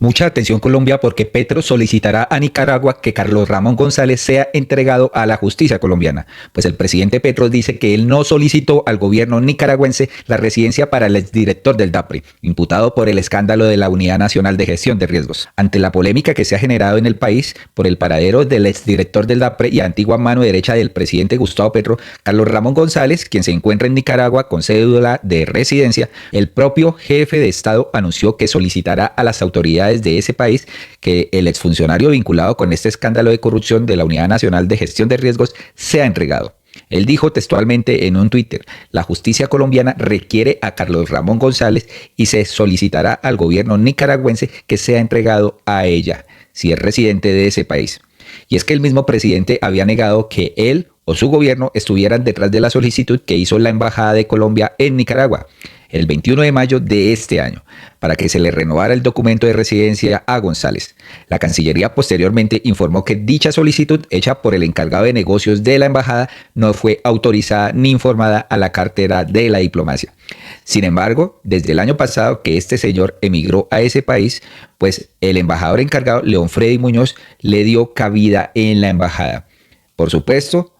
Mucha atención Colombia porque Petro solicitará a Nicaragua que Carlos Ramón González sea entregado a la justicia colombiana, pues el presidente Petro dice que él no solicitó al gobierno nicaragüense la residencia para el exdirector del DAPRE, imputado por el escándalo de la Unidad Nacional de Gestión de Riesgos. Ante la polémica que se ha generado en el país por el paradero del exdirector del DAPRE y antigua mano derecha del presidente Gustavo Petro, Carlos Ramón González, quien se encuentra en Nicaragua con cédula de residencia, el propio jefe de Estado anunció que solicitará a las autoridades de ese país que el exfuncionario vinculado con este escándalo de corrupción de la Unidad Nacional de Gestión de Riesgos sea entregado. Él dijo textualmente en un Twitter: la justicia colombiana requiere a Carlos Ramón González y se solicitará al gobierno nicaragüense que sea entregado a ella, si es residente de ese país. Y es que el mismo presidente había negado que él o su gobierno estuvieran detrás de la solicitud que hizo la Embajada de Colombia en Nicaragua el 21 de mayo de este año, para que se le renovara el documento de residencia a González. La Cancillería posteriormente informó que dicha solicitud hecha por el encargado de negocios de la embajada no fue autorizada ni informada a la cartera de la diplomacia. Sin embargo, desde el año pasado que este señor emigró a ese país, pues el embajador encargado, León Freddy Muñoz, le dio cabida en la embajada. Por supuesto,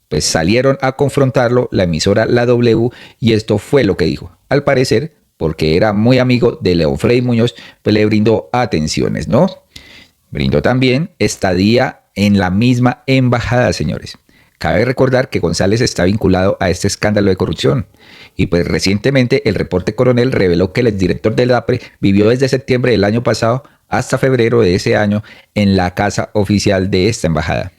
pues salieron a confrontarlo la emisora La W y esto fue lo que dijo. Al parecer, porque era muy amigo de León Freddy Muñoz, pues le brindó atenciones, ¿no? Brindó también estadía en la misma embajada, señores. Cabe recordar que González está vinculado a este escándalo de corrupción. Y pues recientemente el reporte Coronel reveló que el exdirector del DAPRE vivió desde septiembre del año pasado hasta febrero de ese año en la casa oficial de esta embajada.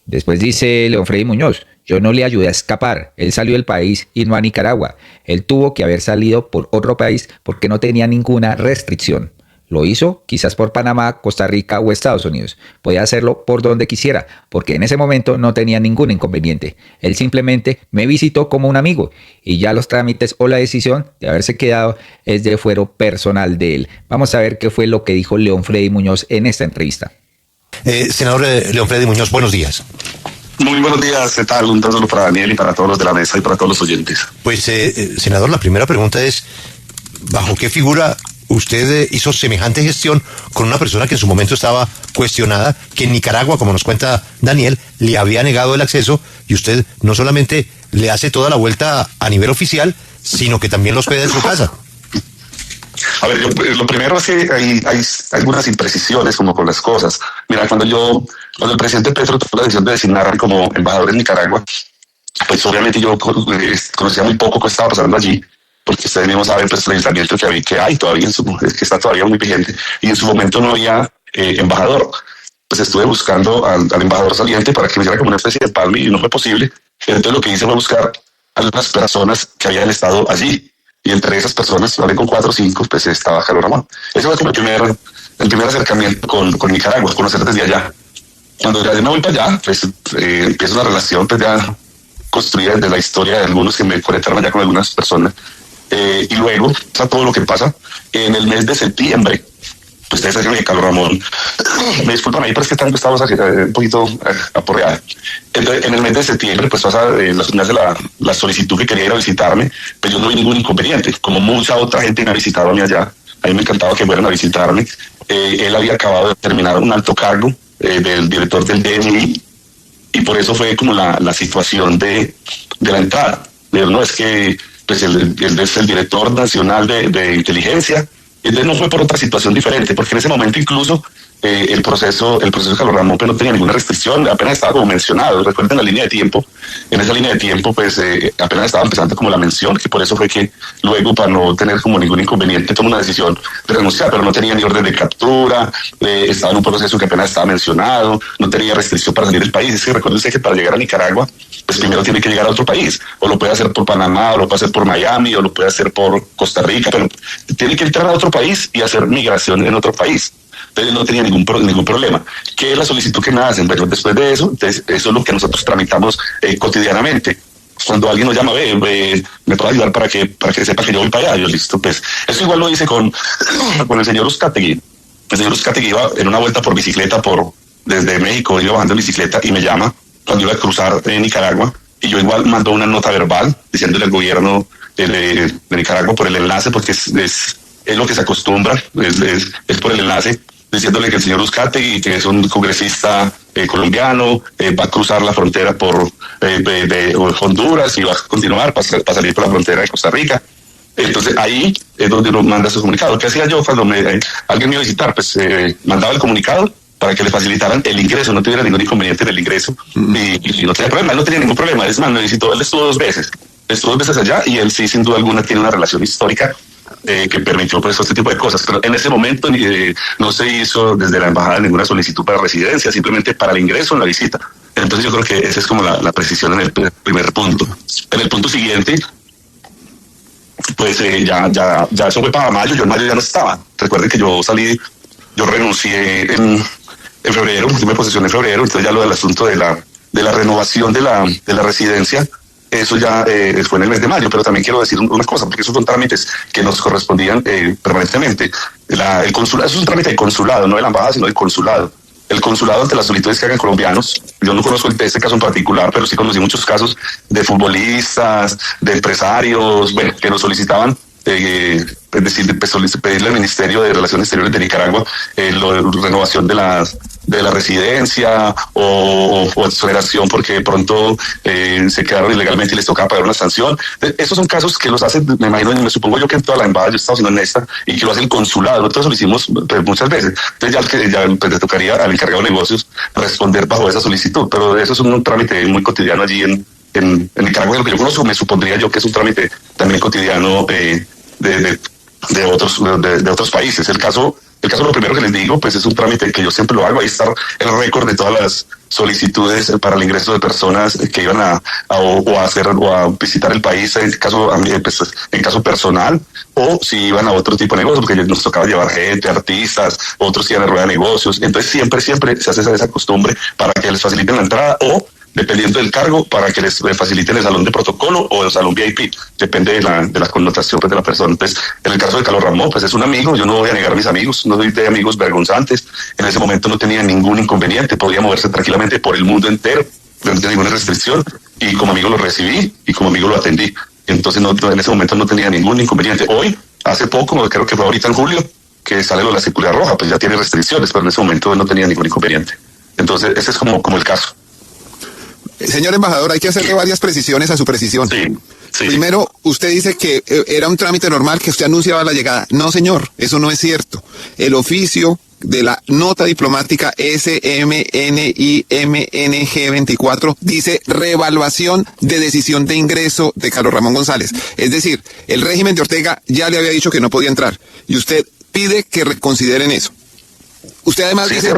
Después dice León Freddy Muñoz: yo no le ayudé a escapar, él salió del país y no a Nicaragua. Él tuvo que haber salido por otro país porque no tenía ninguna restricción. Lo hizo quizás por Panamá, Costa Rica o Estados Unidos. Podía hacerlo por donde quisiera, porque en ese momento no tenía ningún inconveniente. Él simplemente me visitó como un amigo y ya los trámites o la decisión de haberse quedado es de fuero personal de él. Vamos a ver qué fue lo que dijo León Freddy Muñoz en esta entrevista. Senador León Freddy Muñoz, buenos días. Muy buenos días, ¿qué tal? Un saludo para Daniel y para todos los de la mesa y para todos los oyentes. Pues, senador, la primera pregunta es: ¿bajo qué figura usted hizo semejante gestión con una persona que en su momento estaba cuestionada, que en Nicaragua, como nos cuenta Daniel, le había negado el acceso, y usted no solamente le hace toda la vuelta a nivel oficial, sino que también lo hospeda en su casa? A ver, lo primero es que hay algunas imprecisiones como con las cosas. Mira, cuando el presidente Petro tomó la decisión de designarme como embajador en Nicaragua, pues obviamente yo conocía muy poco qué estaba pasando allí, porque ustedes mismos saben pues el aislamiento que hay todavía, que está todavía muy vigente, y en su momento no había embajador. Pues estuve buscando al embajador saliente para que me hiciera como una especie de palme y no fue posible. Entonces lo que hice fue buscar a las personas que habían estado allí. Y entre esas personas, hablé con 4 o 5, pues estaba Carlos Ramón. Ese fue como el primer acercamiento con Nicaragua, conocer desde allá. Cuando ya me voy para allá, pues empieza una relación pues ya construida desde la historia de algunos que me conectaron allá con algunas personas. Y luego pasa todo lo que pasa en el mes de septiembre. Pues ustedes saben que Carlos Ramón, me disculpan ahí, pero es que tanto estamos un poquito aporreados. Entonces, en el mes de septiembre, pues pasa la solicitud que quería ir a visitarme, pues yo no vi ningún inconveniente. Como mucha otra gente me ha visitado a mí allá, a mí me encantaba que fueran a visitarme. Él había acabado de terminar un alto cargo del director del DNI, y por eso fue como la situación de la entrada. No es que pues él es el director nacional de inteligencia. Entonces no fue por otra situación diferente, porque en ese momento incluso el proceso de Carlos Ramón pues no tenía ninguna restricción, apenas estaba como mencionado. Recuerden la línea de tiempo, en esa línea de tiempo pues apenas estaba empezando como la mención, que por eso fue que luego, para no tener como ningún inconveniente, tomó una decisión de renunciar, pero no tenía ni orden de captura, estaba en un proceso que apenas estaba mencionado, no tenía restricción para salir del país. Es que recuerden que para llegar a Nicaragua, pues primero tiene que llegar a otro país, o lo puede hacer por Panamá, o lo puede hacer por Miami, o lo puede hacer por Costa Rica, pero tiene que entrar a otro país y hacer migración en otro país. Entonces no tenía ningún problema. ¿Qué es la solicitud que me hacen? Bueno, después de eso, entonces, eso es lo que nosotros tramitamos cotidianamente. Cuando alguien nos llama, me puede ayudar para que sepa que yo voy para allá. Yo, listo, pues. Eso igual lo hice con el señor Uzcategui. El señor Uzcategui iba en una vuelta por bicicleta desde México, iba bajando en bicicleta y me llama cuando iba a cruzar Nicaragua, y yo igual mando una nota verbal diciéndole al gobierno de Nicaragua por el enlace, porque es es lo que se acostumbra, es por el enlace, diciéndole que el señor Uzcategui, que es un congresista colombiano, va a cruzar la frontera por de Honduras y va a continuar para salir por la frontera de Costa Rica. Entonces ahí es donde uno manda su comunicado. ¿Qué hacía yo cuando alguien me iba a visitar? Pues mandaba el comunicado para que le facilitaran el ingreso, no tuviera ningún inconveniente en el ingreso y no tenía problema, él no tenía ningún problema. Es más, me visitó, él estuvo dos veces allá y él sí, sin duda alguna, tiene una relación histórica que permitió pues este tipo de cosas, pero en ese momento no se hizo desde la embajada ninguna solicitud para residencia, simplemente para el ingreso en la visita. Entonces yo creo que esa es como la precisión en el primer punto. En el punto siguiente, pues ya eso fue para mayo, yo en mayo ya no estaba. Recuerden que yo renuncié en febrero, me posesioné en febrero, entonces ya lo del asunto de la renovación de la residencia, eso ya fue en el mes de mayo, pero también quiero decir una cosa, porque esos son trámites que nos correspondían permanentemente. El consulado, eso es un trámite de consulado, no de la embajada, sino del consulado. El consulado, ante las solicitudes que hagan colombianos, yo no conozco este caso en particular, pero sí conocí muchos casos de futbolistas, de empresarios, bueno, que nos solicitaban, es decir, pedirle al Ministerio de Relaciones Exteriores de Nicaragua la renovación de la residencia o exoneración porque de pronto se quedaron ilegalmente y les tocaba pagar una sanción. Esos son casos que los hacen, me imagino, me supongo yo que en toda la embajada, yo he estado haciendo en esta, y que lo hace el consulado. Nosotros lo hicimos pues, muchas veces. Entonces ya pues, le tocaría al encargado de negocios responder bajo esa solicitud, pero eso es un trámite muy cotidiano allí en Nicaragua. Lo que yo conozco, me supondría yo que es un trámite también cotidiano de otros países. El caso, lo primero que les digo, pues es un trámite que yo siempre lo hago. Ahí está el récord de todas las solicitudes para el ingreso de personas que iban a visitar el país en caso personal, o si iban a otro tipo de negocios, porque nos tocaba llevar gente, artistas, otros iban a rueda de negocios. Entonces siempre se hace esa costumbre para que les faciliten la entrada o, dependiendo del cargo, para que les faciliten el salón de protocolo o el salón VIP, depende de la connotación pues, de la persona. Entonces, en el caso de Carlos Ramón, pues es un amigo, yo no voy a negar a mis amigos, no soy de amigos vergonzantes, en ese momento no tenía ningún inconveniente, podía moverse tranquilamente por el mundo entero, no tenía ninguna restricción, y como amigo lo recibí, y como amigo lo atendí. Entonces, en ese momento no tenía ningún inconveniente. Hoy, hace poco, creo que fue ahorita en julio, que sale la circular roja, pues ya tiene restricciones, pero en ese momento no tenía ningún inconveniente. Entonces, ese es como el caso. Señor embajador, hay que hacerle varias precisiones a su precisión. Sí. Primero, usted dice que era un trámite normal, que usted anunciaba la llegada. No, señor, eso no es cierto. El oficio de la nota diplomática SMNIMNG 24 dice reevaluación de decisión de ingreso de Carlos Ramón González. Es decir, el régimen de Ortega ya le había dicho que no podía entrar y usted pide que reconsideren eso. Usted además dice,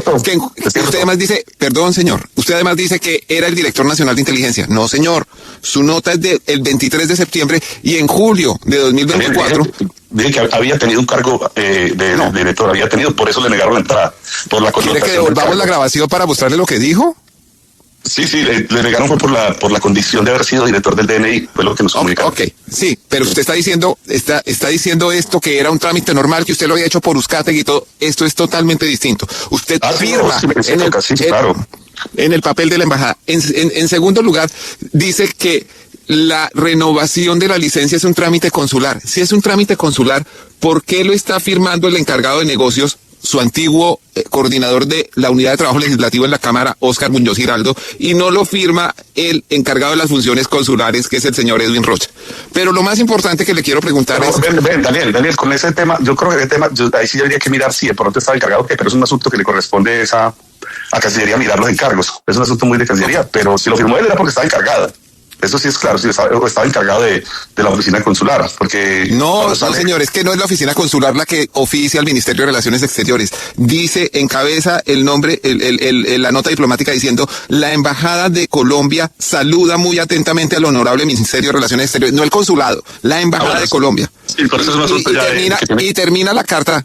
perdón señor, usted además dice que era el director nacional de inteligencia. No señor, su nota es del 23 de septiembre y en julio de 2024. Dije que había tenido un cargo de director, había tenido, por eso le negaron la entrada. Por la ¿Quiere que devolvamos la grabación para mostrarle lo que dijo? Sí, le negaron por la condición de haber sido director del DNI, fue lo que nos comunicaron. Ok, sí, pero usted está diciendo esto que era un trámite normal, que usted lo había hecho por Uzcategui y todo. Esto es totalmente distinto. Usted firma en el papel de la embajada. En segundo lugar, dice que la renovación de la licencia es un trámite consular. Si es un trámite consular, ¿por qué lo está firmando el encargado de negocios, su antiguo coordinador de la unidad de trabajo legislativo en la Cámara, Óscar Muñoz Giraldo, y no lo firma el encargado de las funciones consulares, que es el señor Edwin Rocha? Pero lo más importante que le quiero preguntar es... Daniel, con ese tema, yo creo que ahí sí habría que mirar si de pronto estaba encargado, pero es un asunto que le corresponde a Cancillería mirar los encargos. Es un asunto muy de Cancillería, pero si lo firmó él era porque estaba encargado. Eso sí es claro, sí, estaba encargado de la oficina consular, porque... No, señor, es que no es la oficina consular la que oficia al Ministerio de Relaciones Exteriores. Dice, encabeza el nombre, la nota diplomática diciendo, la Embajada de Colombia saluda muy atentamente al honorable Ministerio de Relaciones Exteriores, no el consulado, la Embajada de Colombia. Sí, por eso es un asunto y termina la carta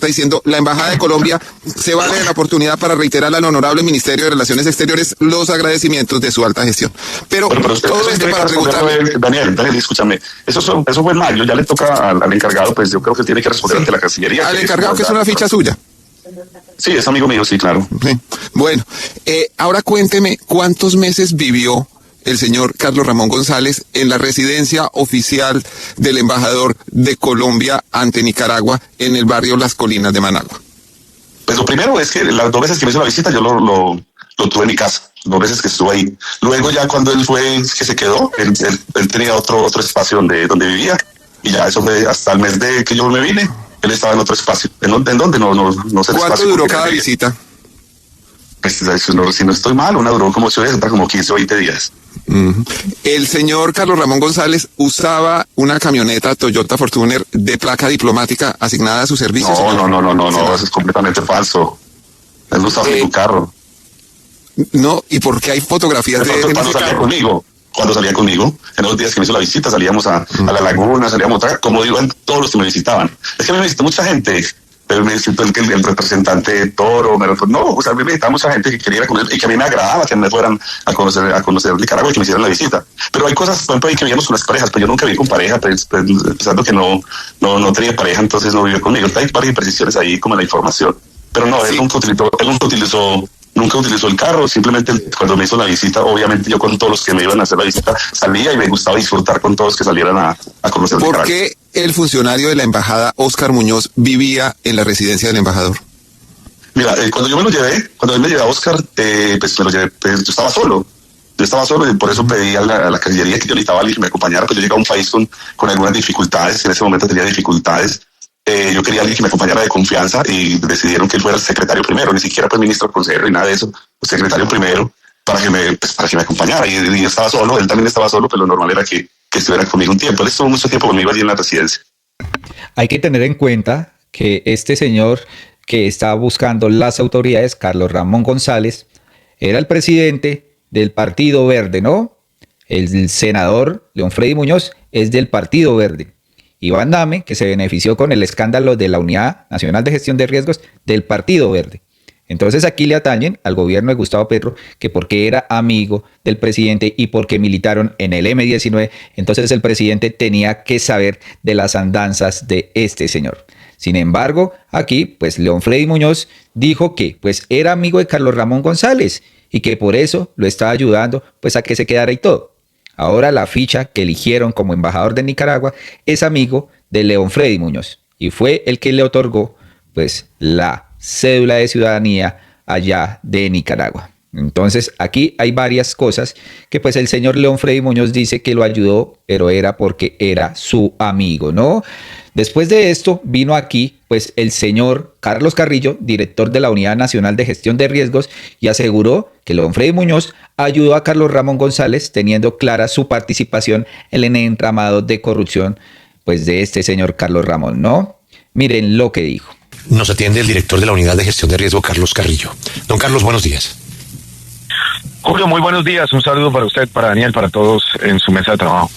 diciendo, la Embajada de Colombia se vale de la oportunidad para reiterar al honorable Ministerio de Relaciones Exteriores los agradecimientos de su alta gestión. Pero todo esto para preguntarle... Daniel, escúchame, eso fue en mayo, ya le toca al encargado, pues yo creo que tiene que responder ante la Cancillería. Al encargado, que es una ficha suya. Sí, es amigo mío, sí, claro. Sí. Bueno, ahora cuénteme, ¿cuántos meses vivió el señor Carlos Ramón González en la residencia oficial del embajador de Colombia ante Nicaragua en el barrio Las Colinas de Managua? Pues lo primero es que las 2 veces que me hizo la visita yo lo tuve en mi casa, 2 veces que estuve ahí. Luego ya cuando él fue, que se quedó, él tenía otro espacio donde vivía, y ya eso fue hasta el mes de que yo me vine, él estaba en otro espacio. ¿En dónde? No sé. ¿Cuánto duró cada visita? Pues si no estoy mal, una duró como 8 días, otra como 15 o 20 días. El señor Carlos Ramón González usaba una camioneta Toyota Fortuner de placa diplomática asignada a su servicio. No, eso es completamente falso. Él no usaba ningún carro. No, ¿y por qué hay fotografías de él? Cuando salía conmigo, en los días que me hizo la visita, salíamos a la laguna, salíamos como digo, todos los que me visitaban. Es que a mí me visitó mucha gente. Pero me visitó el representante de Toro, a mí me visitaba mucha gente que quería ir a conocer y que a mí me agradaba que me fueran a conocer Nicaragua y que me hicieran la visita. Pero hay cosas, por ejemplo, ahí que vivíamos con las parejas, pero yo nunca viví con pareja, pensando que no tenía pareja, entonces no vivió conmigo. Hay varias imprecisiones ahí como en la información. Pero no, sí. Él nunca utilizó el carro, simplemente cuando me hizo la visita, obviamente yo con todos los que me iban a hacer la visita salía y me gustaba disfrutar con todos que salieran a conocer Nicaragua. ¿Por qué el funcionario de la embajada, Óscar Muñoz, vivía en la residencia del embajador? Mira, cuando él me llevé a Óscar, pues me lo llevé, pues, yo estaba solo y por eso pedí a la cancillería que yo necesitaba alguien que me acompañara, pues yo llegué a un país con algunas dificultades, en ese momento tenía dificultades. Yo quería alguien que me acompañara de confianza y decidieron que él fuera el secretario primero, ni siquiera pues ministro, consejero y nada de eso, el secretario primero para que me acompañara. Y yo estaba solo, él también estaba solo, pero lo normal era que estuviera conmigo un tiempo. Él estuvo mucho tiempo conmigo allí en la residencia. Hay que tener en cuenta que este señor que estaba buscando las autoridades, Carlos Ramón González, era el presidente del Partido Verde, ¿no? El senador León Freddy Muñoz es del Partido Verde. Iván Dame, que se benefició con el escándalo de la Unidad Nacional de Gestión de Riesgos del Partido Verde. Entonces aquí le atañen al gobierno de Gustavo Petro que porque era amigo del presidente y porque militaron en el M-19, entonces el presidente tenía que saber de las andanzas de este señor. Sin embargo, aquí, pues León Freddy Muñoz dijo que pues era amigo de Carlos Ramón González y que por eso lo estaba ayudando pues a que se quedara y todo. Ahora la ficha que eligieron como embajador de Nicaragua es amigo de León Freddy Muñoz y fue el que le otorgó pues la cédula de ciudadanía allá de Nicaragua. Entonces aquí hay varias cosas que pues el señor León Freddy Muñoz dice que lo ayudó, pero era porque era su amigo, ¿no? Después de esto vino aquí pues el señor Carlos Carrillo, director de la Unidad Nacional de Gestión de Riesgos, y aseguró que León Freddy Muñoz ayudó a Carlos Ramón González teniendo clara su participación en el entramado de corrupción pues de este señor Carlos Ramón, ¿no? Miren lo que dijo. Nos atiende el director de la Unidad de Gestión de Riesgo, Carlos Carrillo. Don Carlos, buenos días. Julio, muy buenos días. Un saludo para usted, para Daniel, para todos en su mesa de trabajo.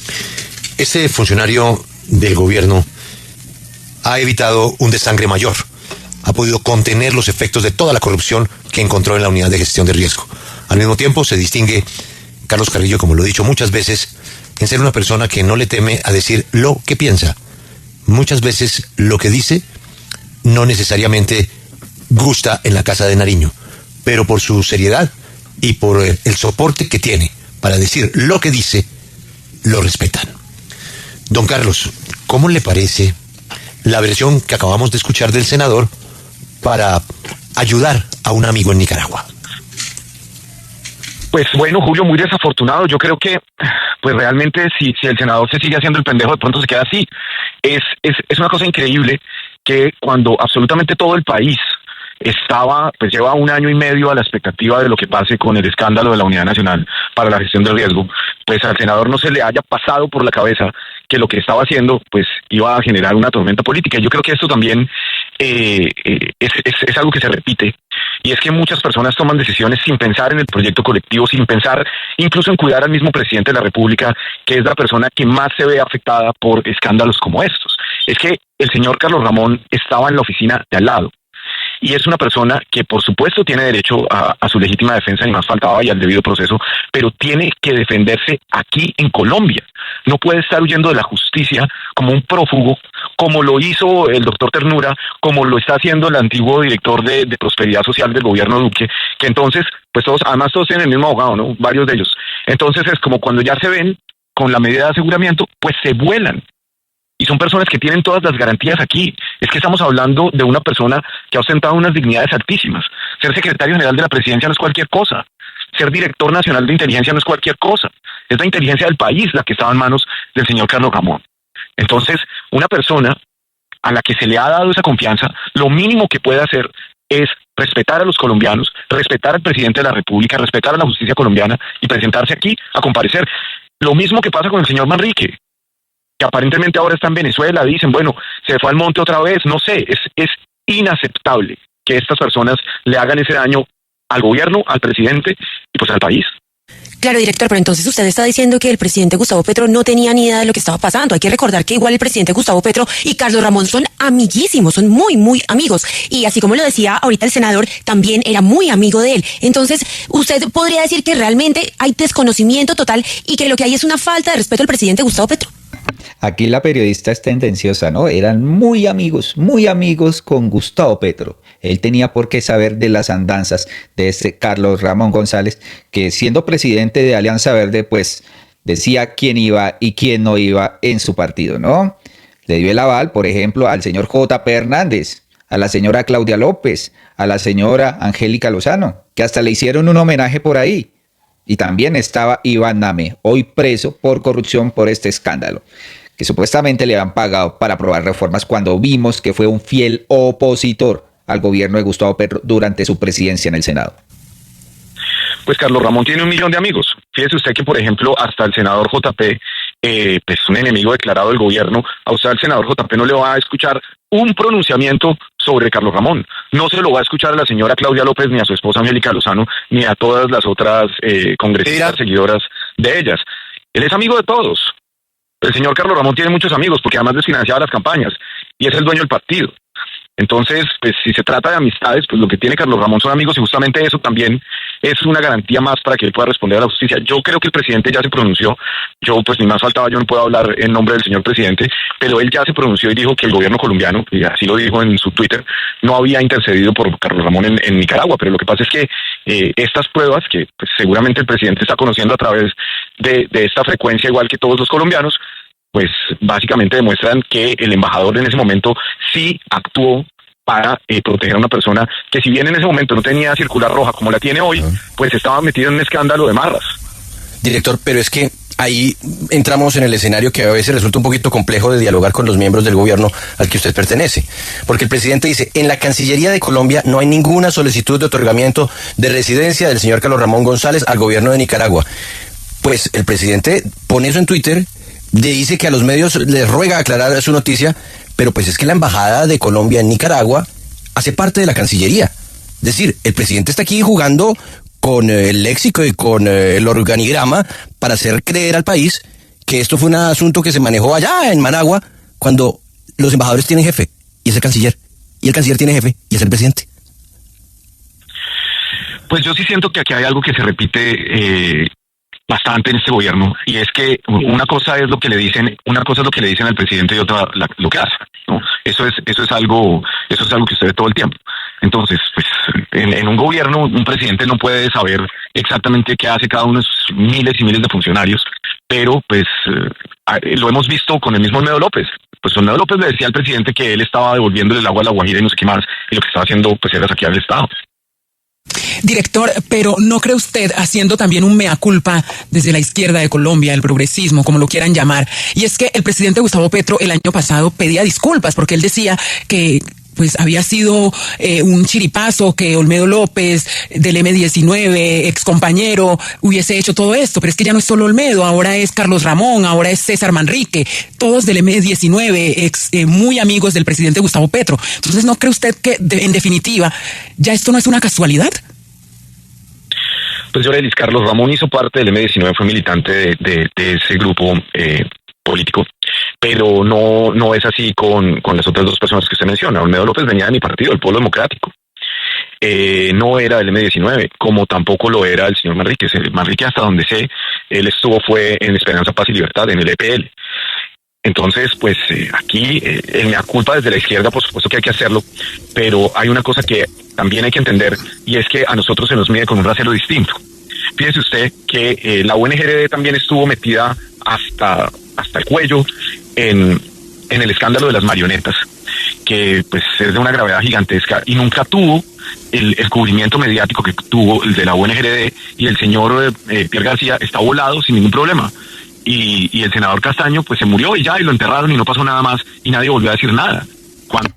Este funcionario del gobierno ha evitado un desangre mayor. Ha podido contener los efectos de toda la corrupción que encontró en la Unidad de Gestión de Riesgo. Al mismo tiempo, se distingue Carlos Carrillo, como lo he dicho muchas veces, en ser una persona que no le teme a decir lo que piensa. Muchas veces lo que dice no necesariamente gusta en la Casa de Nariño, pero por su seriedad y por el soporte que tiene para decir lo que dice, lo respetan. Don Carlos, ¿cómo le parece la versión que acabamos de escuchar del senador para ayudar a un amigo en Nicaragua? Pues bueno, Julio, muy desafortunado. Yo creo que pues realmente si el senador se sigue haciendo el pendejo, de pronto se queda así. Es una cosa increíble que cuando absolutamente todo el país lleva 1 año y medio a la expectativa de lo que pase con el escándalo de la Unidad Nacional para la Gestión del Riesgo, pues al senador no se le haya pasado por la cabeza que lo que estaba haciendo pues iba a generar una tormenta política. Yo creo que esto también es algo que se repite, y es que muchas personas toman decisiones sin pensar en el proyecto colectivo, sin pensar incluso en cuidar al mismo presidente de la República, que es la persona que más se ve afectada por escándalos como estos. Es que el señor Carlos Ramón estaba en la oficina de al lado. y es una persona que por supuesto tiene derecho a su legítima defensa, ni más faltaba, y al debido proceso, pero tiene que defenderse aquí en Colombia. No puede estar huyendo de la justicia como un prófugo, como lo hizo el doctor Ternura, como lo está haciendo el antiguo director de Prosperidad Social del gobierno Duque, que entonces, pues además todos tienen el mismo abogado, ¿no? Varios de ellos. Entonces es como cuando ya se ven con la medida de aseguramiento, pues se vuelan. Y son personas que tienen todas las garantías aquí. Es que estamos hablando de una persona que ha ostentado unas dignidades altísimas. Ser secretario general de la presidencia no es cualquier cosa. Ser director nacional de inteligencia no es cualquier cosa. Es la inteligencia del país la que estaba en manos del señor Carlos Ramón. Entonces, una persona a la que se le ha dado esa confianza, lo mínimo que puede hacer es respetar a los colombianos, respetar al presidente de la República, respetar a la justicia colombiana y presentarse aquí a comparecer. Lo mismo que pasa con el señor Manrique, que aparentemente ahora está en Venezuela, dicen, bueno, se fue al monte otra vez, no sé, es inaceptable que estas personas le hagan ese daño al gobierno, al presidente y pues al país. Claro, director, pero entonces usted está diciendo que el presidente Gustavo Petro no tenía ni idea de lo que estaba pasando. Hay que recordar que igual el presidente Gustavo Petro y Carlos Ramón son amiguísimos, son muy, muy amigos. Y así como lo decía ahorita el senador, también era muy amigo de él. Entonces, usted podría decir que realmente hay desconocimiento total y que lo que hay es una falta de respeto al presidente Gustavo Petro. Aquí la periodista es tendenciosa, ¿no? Eran muy amigos con Gustavo Petro. Él tenía por qué saber de las andanzas de este Carlos Ramón González, que siendo presidente de Alianza Verde, pues decía quién iba y quién no iba en su partido, ¿no? Le dio el aval, por ejemplo, al señor J.P. Hernández, a la señora Claudia López, a la señora Angélica Lozano, que hasta le hicieron un homenaje por ahí. Y también estaba Iván Name, hoy preso por corrupción por este escándalo, que supuestamente le habían pagado para aprobar reformas cuando vimos que fue un fiel opositor al gobierno de Gustavo Petro durante su presidencia en el Senado. Pues Carlos Ramón tiene 1 millón de amigos. Fíjese usted que, por ejemplo, hasta el senador JP, pues un enemigo declarado del gobierno, a usted al senador JP no le va a escuchar un pronunciamiento sobre Carlos Ramón. No se lo va a escuchar a la señora Claudia López, ni a su esposa Angélica Lozano, ni a todas las otras congresistas seguidoras de ellas. Él es amigo de todos. El señor Carlos Ramón tiene muchos amigos porque además desfinanciaba las campañas y es el dueño del partido. Entonces, pues si se trata de amistades, pues lo que tiene Carlos Ramón son amigos y justamente eso también es una garantía más para que él pueda responder a la justicia. Yo creo que el presidente ya se pronunció, yo pues ni más faltaba, yo no puedo hablar en nombre del señor presidente, pero él ya se pronunció y dijo que el gobierno colombiano, y así lo dijo en su Twitter, no había intercedido por Carlos Ramón en Nicaragua, pero lo que pasa es que estas pruebas que pues, seguramente el presidente está conociendo a través de esta frecuencia, igual que todos los colombianos, pues básicamente demuestran que el embajador en ese momento sí actuó para proteger a una persona que si bien en ese momento no tenía circular roja como la tiene hoy, pues estaba metido en un escándalo de marras. Director, pero es que ahí entramos en el escenario que a veces resulta un poquito complejo de dialogar con los miembros del gobierno al que usted pertenece. Porque el presidente dice, en la Cancillería de Colombia no hay ninguna solicitud de otorgamiento de residencia del señor Carlos Ramón González al gobierno de Nicaragua. Pues el presidente pone eso en Twitter, dice que a los medios les ruega aclarar su noticia, pero pues es que la embajada de Colombia en Nicaragua hace parte de la Cancillería. Es decir, el presidente está aquí jugando con el léxico y con el organigrama para hacer creer al país que esto fue un asunto que se manejó allá en Managua, cuando los embajadores tienen jefe y es el canciller, y el canciller tiene jefe y es el presidente. Pues yo sí siento que aquí hay algo que se repite bastante en este gobierno, y es que una cosa es lo que le dicen al presidente y otra lo que hace, ¿no? Eso es algo que usted ve todo el tiempo. Entonces, pues en un gobierno un presidente no puede saber exactamente qué hace cada uno de sus miles y miles de funcionarios, pero pues lo hemos visto con el mismo Olmedo López. Pues Olmedo López le decía al presidente que él estaba devolviéndole el agua a la Guajira y no sé qué más, y lo que estaba haciendo pues era saquear el Estado. Director, pero ¿no cree usted, haciendo también un mea culpa desde la izquierda de Colombia, el progresismo, como lo quieran llamar? Y es que el presidente Gustavo Petro el año pasado pedía disculpas porque él decía que pues había sido un chiripazo, que Olmedo López del M19, ex compañero, hubiese hecho todo esto, pero es que ya no es solo Olmedo, ahora es Carlos Ramón, ahora es César Manrique, todos del M19, muy amigos del presidente Gustavo Petro. Entonces, ¿no cree usted que en definitiva ya esto no es una casualidad? Pues Yorelis, Carlos Ramón hizo parte del M19, fue militante de ese grupo político, pero no es así con las otras dos personas que usted menciona. Olmedo López venía de mi partido, el Pueblo Democrático. no era del M19, como tampoco lo era el señor Manrique. El Manrique, hasta donde sé, él fue en Esperanza, Paz y Libertad, en el EPL. Entonces, pues aquí el mea culpa desde la izquierda, por supuesto que hay que hacerlo, pero hay una cosa que también hay que entender, y es que a nosotros se nos mide con un rasero distinto. Fíjese usted que la UNGRD también estuvo metida hasta el cuello en el escándalo de las marionetas, que pues es de una gravedad gigantesca y nunca tuvo el cubrimiento mediático que tuvo el de la UNGRD, y el señor Pierre García está volado sin ningún problema. Y el senador Castaño pues se murió y ya, y lo enterraron y no pasó nada más y nadie volvió a decir nada.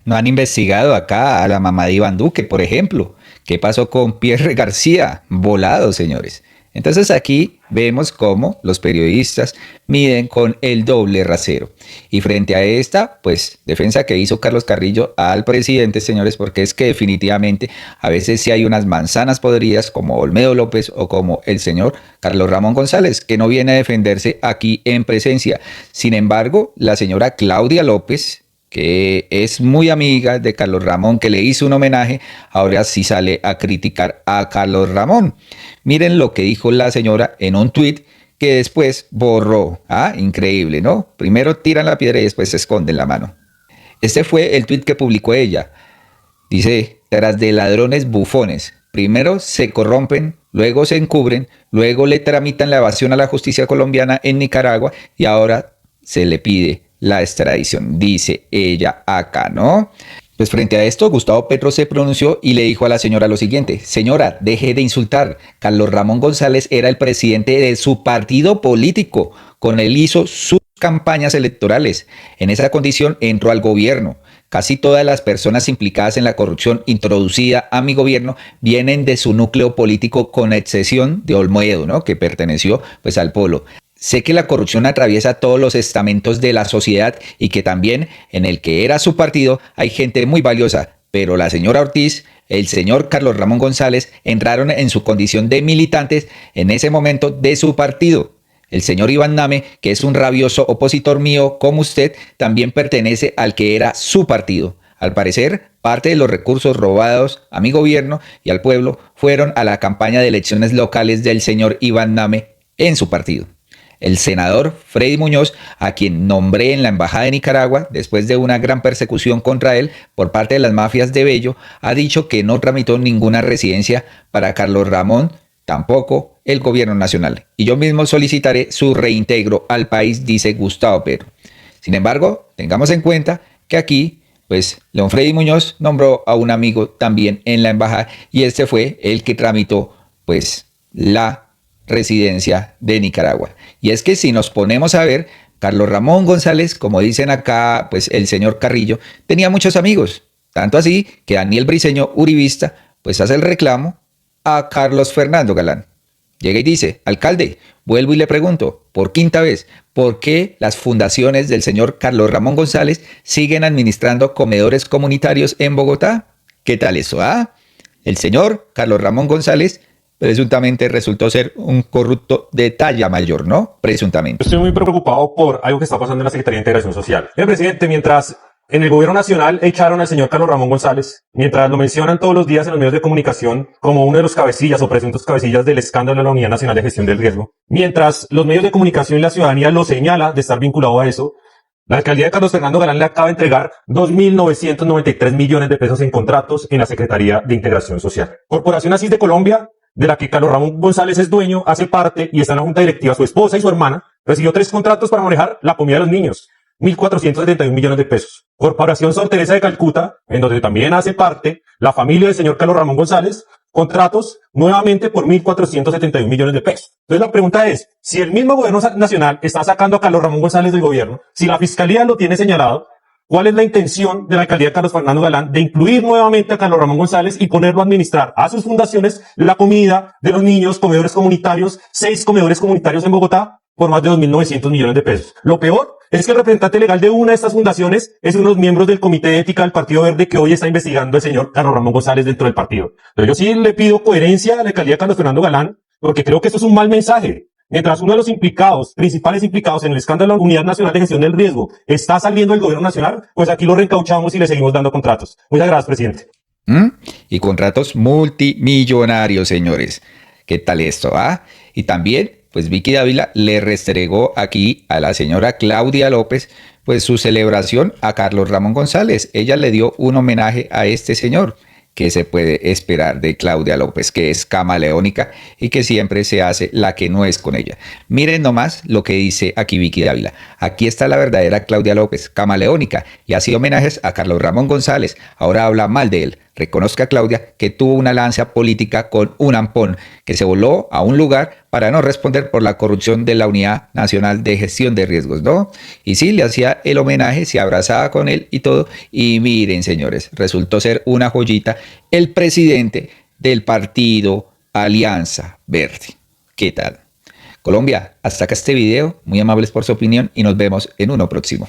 No han investigado acá a la mamá de Iván Duque, por ejemplo. ¿Qué pasó con Pierre García? Volado, señores. Entonces aquí vemos cómo los periodistas miden con el doble rasero. Y frente a esta, pues, defensa que hizo Carlos Carrillo al presidente, señores, porque es que definitivamente a veces sí hay unas manzanas podridas como Olmedo López o como el señor Carlos Ramón González, que no viene a defenderse aquí en presencia. Sin embargo, la señora Claudia López, que es muy amiga de Carlos Ramón, que le hizo un homenaje, ahora sí sale a criticar a Carlos Ramón. Miren lo que dijo la señora en un tuit que después borró. Increíble, ¿no? Primero tiran la piedra y después se esconden la mano. Este fue el tuit que publicó ella. Dice: tras de ladrones bufones, primero se corrompen, luego se encubren, luego le tramitan la evasión a la justicia colombiana en Nicaragua y ahora se le pide la extradición, dice ella acá, ¿no? Pues frente a esto, Gustavo Petro se pronunció y le dijo a la señora lo siguiente: señora, deje de insultar. Carlos Ramón González era el presidente de su partido político. Con él hizo sus campañas electorales. En esa condición entró al gobierno. Casi todas las personas implicadas en la corrupción introducida a mi gobierno vienen de su núcleo político, con excepción de Olmedo, ¿no?, que perteneció pues al Polo. Sé que la corrupción atraviesa todos los estamentos de la sociedad y que también en el que era su partido hay gente muy valiosa, pero la señora Ortiz, el señor Carlos Ramón González entraron en su condición de militantes en ese momento de su partido. El señor Iván Name, que es un rabioso opositor mío como usted, también pertenece al que era su partido. Al parecer, parte de los recursos robados a mi gobierno y al pueblo fueron a la campaña de elecciones locales del señor Iván Name en su partido. El senador Freddy Muñoz, a quien nombré en la embajada de Nicaragua después de una gran persecución contra él por parte de las mafias de Bello, ha dicho que no tramitó ninguna residencia para Carlos Ramón, tampoco el gobierno nacional. Y yo mismo solicitaré su reintegro al país, dice Gustavo Petro. Sin embargo, tengamos en cuenta que aquí, pues, León Freddy Muñoz nombró a un amigo también en la embajada y este fue el que tramitó, pues, la residencia de Nicaragua. Y es que si nos ponemos a ver, Carlos Ramón González, como dicen acá, pues el señor Carrillo, tenía muchos amigos, tanto así que Daniel Briceño, uribista, pues hace el reclamo a Carlos Fernando Galán. Llega y dice: alcalde, vuelvo y le pregunto, por quinta vez, ¿por qué las fundaciones del señor Carlos Ramón González siguen administrando comedores comunitarios en Bogotá? ¿Qué tal eso? El señor Carlos Ramón González presuntamente resultó ser un corrupto de talla mayor, ¿no? Presuntamente. Estoy muy preocupado por algo que está pasando en la Secretaría de Integración Social. El presidente, mientras en el gobierno nacional echaron al señor Carlos Ramón González, mientras lo mencionan todos los días en los medios de comunicación como uno de los cabecillas o presuntos cabecillas del escándalo de la Unidad Nacional de Gestión del Riesgo, mientras los medios de comunicación y la ciudadanía lo señala de estar vinculado a eso, la alcaldía de Carlos Fernando Galán le acaba de entregar 2.993 millones de pesos en contratos en la Secretaría de Integración Social. Corporación Asís de Colombia, de la que Carlos Ramón González es dueño, hace parte y está en la junta directiva su esposa y su hermana, recibió 3 contratos para manejar la comida de los niños, 1.471 millones de pesos. Corporación Sor Teresa de Calcuta, en donde también hace parte la familia del señor Carlos Ramón González, contratos nuevamente por 1.471 millones de pesos. Entonces la pregunta es, si el mismo gobierno nacional está sacando a Carlos Ramón González del gobierno, si la fiscalía lo tiene señalado, ¿cuál es la intención de la alcaldía de Carlos Fernando Galán de incluir nuevamente a Carlos Ramón González y ponerlo a administrar a sus fundaciones la comida de los niños, comedores comunitarios, 6 comedores comunitarios en Bogotá por más de 2.900 millones de pesos? Lo peor es que el representante legal de una de estas fundaciones es uno de los miembros del Comité de Ética del Partido Verde que hoy está investigando al señor Carlos Ramón González dentro del partido. Pero yo sí le pido coherencia a la alcaldía de Carlos Fernando Galán, porque creo que esto es un mal mensaje. Mientras uno de los principales implicados en el escándalo de la Unidad Nacional de Gestión del Riesgo está saliendo del gobierno nacional, pues aquí lo reencauchamos y le seguimos dando contratos. Muchas gracias, presidente. Y contratos multimillonarios, señores. ¿Qué tal esto? Y también, pues Vicky Dávila le restregó aquí a la señora Claudia López, pues su celebración a Carlos Ramón González. Ella le dio un homenaje a este señor. ¿Qué se puede esperar de Claudia López, que es camaleónica y que siempre se hace la que no es con ella? Miren nomás lo que dice aquí Vicky Dávila. Aquí está la verdadera Claudia López, camaleónica, y hacía homenajes a Carlos Ramón González. Ahora habla mal de él. Reconozca, Claudia, que tuvo una alianza política con un ampón, que se voló a un lugar para no responder por la corrupción de la Unidad Nacional de Gestión de Riesgos, ¿no? Y sí, le hacía el homenaje, se abrazaba con él y todo. Y miren, señores, resultó ser una joyita el presidente del partido Alianza Verde. ¿Qué tal? Colombia, hasta acá este video. Muy amables por su opinión y nos vemos en uno próximo.